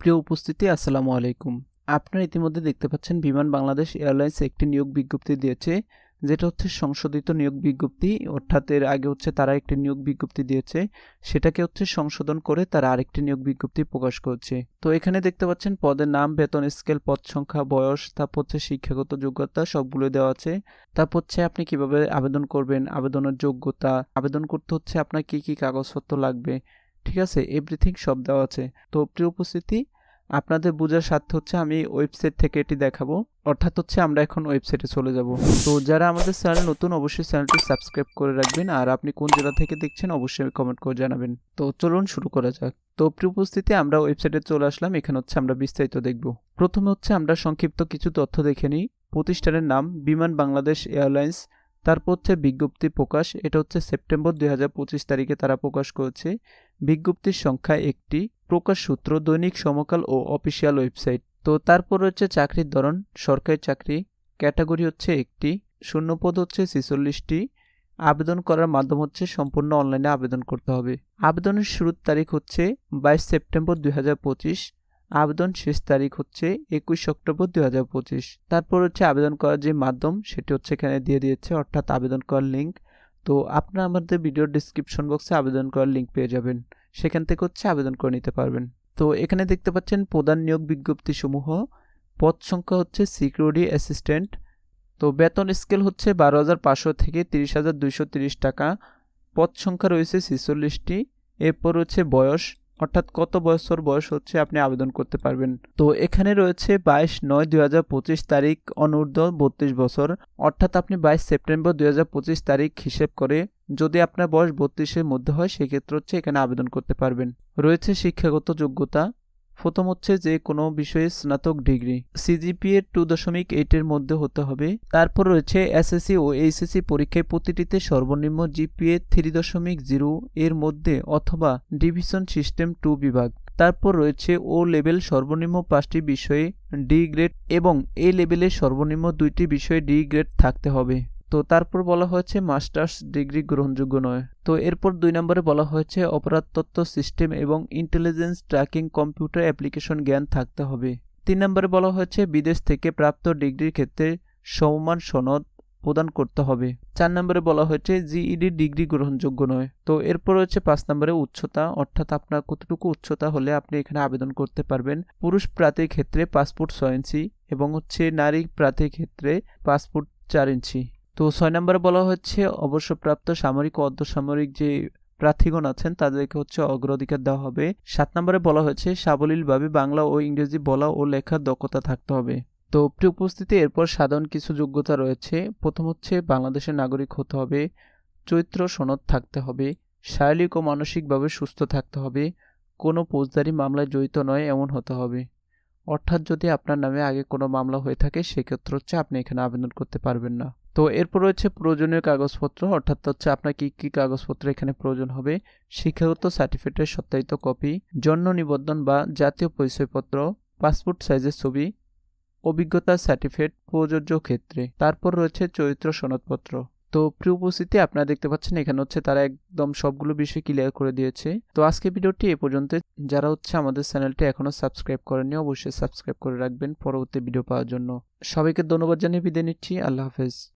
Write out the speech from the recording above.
প্রিয় উপস্থিতি, আসসালামু আলাইকুম। আপনারা ইতিমধ্যে দেখতে পাচ্ছেন বিমান বাংলাদেশ এয়ারলাইন্স একটি নিয়োগ বিজ্ঞপ্তি দিয়েছে, যেটা হচ্ছে সংশোধিত নিয়োগ বিজ্ঞপ্তি। অর্থাৎ এর আগে হচ্ছে তারা একটি নিয়োগ বিজ্ঞপ্তি দিয়েছে, সেটাকে হচ্ছে সংশোধন করে তারা আরেকটি নিয়োগ বিজ্ঞপ্তি প্রকাশ করছে। তো এখানে দেখতে পাচ্ছেন পদের নাম, বেতন স্কেল, পদ সংখ্যা, বয়স, তারপর হচ্ছে শিক্ষাগত যোগ্যতা সবগুলো দেওয়া আছে। তারপর হচ্ছে আপনি কিভাবে আবেদন করবেন, আবেদনের যোগ্যতা, আবেদন করতে হচ্ছে আপনার কি কি কাগজপত্র লাগবে, ঠিক আছে, এভরিথিং সব দেওয়া আছে। তো প্রিয় উপস্থিতি, আপনাদের বোঝার স্বার্থে হচ্ছে আমি ওয়েবসাইট থেকে এটি দেখাবো। অর্থাৎ হচ্ছে আমরা এখন ওয়েবসাইটে চলে যাব। তো যারা আমাদের চ্যানেল নতুন, অবশ্যই চ্যানেলটি সাবস্ক্রাইব করে রাখবেন। আর আপনি কোন জেলা থেকে দেখছেন অবশ্যই কমেন্ট করে জানাবেন। তো চলুন শুরু করা যাক। তো প্রিয় উপস্থিতি, আমরা ওয়েবসাইটে চলে আসলাম। এখানে হচ্ছে আমরা বিস্তারিত দেখব। প্রথমে হচ্ছে আমরা সংক্ষিপ্ত কিছু তথ্য দেখে নিই। প্রতিষ্ঠানের নাম বিমান বাংলাদেশ এয়ারলাইন্স। তারপর হচ্ছে বিজ্ঞপ্তি প্রকাশ, এটা হচ্ছে সেপ্টেম্বর 2025 তারিখে তারা প্রকাশ করেছে। বিজ্ঞপ্তির সংখ্যা একটি। প্রকাশ সূত্র দৈনিক সমকাল ও অফিসিয়াল ওয়েবসাইট। তো তারপর হচ্ছে চাকরির ধরন সরকারি চাকরি। ক্যাটাগরি হচ্ছে একটি। শূন্যপদ হচ্ছে 46টি। আবেদন করার মাধ্যম হচ্ছে সম্পূর্ণ অনলাইনে আবেদন করতে হবে। আবেদনের শুরুর তারিখ হচ্ছে 22 সেপ্টেম্বর 2025। আবেদন শেষ তারিখ হচ্ছে 21 অক্টোবর 2025। তারপর হচ্ছে আবেদন করার যে মাধ্যম সেটি হচ্ছে এখানে দিয়ে দিয়েছে, অর্থাৎ আবেদন করার লিঙ্ক। তো আপনারা আমাদের ভিডিওর ডিসক্রিপশন বক্সে আবেদন করার লিঙ্ক পেয়ে যাবেন, সেখান থেকে হচ্ছে আবেদন করে নিতে পারবেন। তো এখানে দেখতে পাচ্ছেন প্রধান নিয়োগ বিজ্ঞপ্তি সমূহ। পদ সংখ্যা হচ্ছে সিকিউরিটি অ্যাসিস্ট্যান্ট। তো বেতন স্কেল হচ্ছে 12,500 থেকে 30,230 টাকা। পদ সংখ্যা রয়েছে 46টি। এরপর হচ্ছে বয়স, অর্থাৎ কত বছর বয়স হচ্ছে আপনি আবেদন করতে পারবেন। তো এখানে রয়েছে 22/9/2025 তারিখ অনূর্ধ্ব 32 বছর। অর্থাৎ আপনি 22 সেপ্টেম্বর 2025 তারিখ হিসেব করে যদি আপনার বয়স 32-এর মধ্যে হয়, সেক্ষেত্রে হচ্ছে এখানে আবেদন করতে পারবেন। রয়েছে শিক্ষাগত যোগ্যতা। প্রথম হচ্ছে যে কোনো বিষয়ে স্নাতক ডিগ্রি, সিজিপিএ 2.8 এর মধ্যে হতে হবে। তারপর রয়েছে এসএসসি ও এইচএসসি পরীক্ষায় প্রতিটিতে সর্বনিম্ন জিপিএ 3.0 এর মধ্যে অথবা ডিভিশন সিস্টেম 2 বিভাগ। তারপর রয়েছে ও লেভেল সর্বনিম্ন 5টি বিষয়ে ডি গ্রেড এবং এ লেভেলের সর্বনিম্ন 2টি বিষয়ে ডি গ্রেড থাকতে হবে। তো তারপর বলা হয়েছে মাস্টার্স ডিগ্রি গ্রহণযোগ্য নয়। তো এরপর 2 নম্বরে বলা হয়েছে অপরাধ তথ্য সিস্টেম এবং ইন্টেলিজেন্স ট্র্যাকিং কম্পিউটার অ্যাপ্লিকেশন জ্ঞান থাকতে হবে। 3 নম্বরে বলা হয়েছে বিদেশ থেকে প্রাপ্ত ডিগ্রির ক্ষেত্রে সমমান সনদ প্রদান করতে হবে। 4 নম্বরে বলা হয়েছে জিইডি ডিগ্রি গ্রহণযোগ্য নয়। তো এরপর হচ্ছে 5 নম্বরে উচ্চতা, অর্থাৎ আপনার কতটুকু উচ্চতা হলে আপনি এখানে আবেদন করতে পারবেন। পুরুষ প্রার্থীর ক্ষেত্রে পাসপোর্ট 6 ইঞ্চি এবং হচ্ছে নারী প্রার্থীর ক্ষেত্রে পাসপোর্ট 4 ইঞ্চি। তো 6 নম্বরে বলা হচ্ছে অবসরপ্রাপ্ত সামরিক ও অর্ধসামরিক যে প্রার্থীগণ আছেন তাদেরকে হচ্ছে অগ্রাধিকার দেওয়া হবে। 7 নম্বরে বলা হয়েছে সাবলীলভাবে বাংলা ও ইংরেজি বলা ও লেখার দক্ষতা থাকতে হবে। তো প্রিয় উপস্থিতি, এরপর সাধারণ কিছু যোগ্যতা রয়েছে। প্রথম হচ্ছে বাংলাদেশের নাগরিক হতে হবে, চরিত্র সনদ থাকতে হবে, শারীরিক ও মানসিকভাবে সুস্থ থাকতে হবে, কোনো ফৌজদারি মামলায় জড়িত নয় এমন হতে হবে। অর্থাৎ যদি আপনার নামে আগে কোনো মামলা হয়ে থাকে, সেক্ষেত্রে হচ্ছে আপনি এখানে আবেদন করতে পারবেন না। তো এরপর রয়েছে প্রয়োজনীয় কাগজপত্র, অর্থাৎ হচ্ছে আপনার কি কি কাগজপত্র এখানে প্রয়োজন হবে। শিক্ষাগত সার্টিফিকেটের সত্যায়িত কপি, জন্ম নিবন্ধন বা জাতীয় পরিচয়পত্র, পাসপোর্ট সাইজের ছবি, অভিজ্ঞতার সার্টিফিকেট প্রযোজ্য ক্ষেত্রে। তারপর রয়েছে চরিত্র সনদপত্র। তো প্রিয় উপস্থিতি, আপনারা দেখতে পাচ্ছেন এখানে হচ্ছে তারা একদম সবগুলো বিষয় ক্লিয়ার করে দিয়েছে। তো আজকে ভিডিওটি এ পর্যন্ত। যারা হচ্ছে আমাদের চ্যানেলটি এখনো সাবস্ক্রাইব করেননি, অবশ্যই সাবস্ক্রাইব করে রাখবেন পরবর্তী ভিডিও পাওয়ার জন্য। সবাইকে ধন্যবাদ জানিয়ে বিদায় নিচ্ছি। আল্লাহ হাফেজ।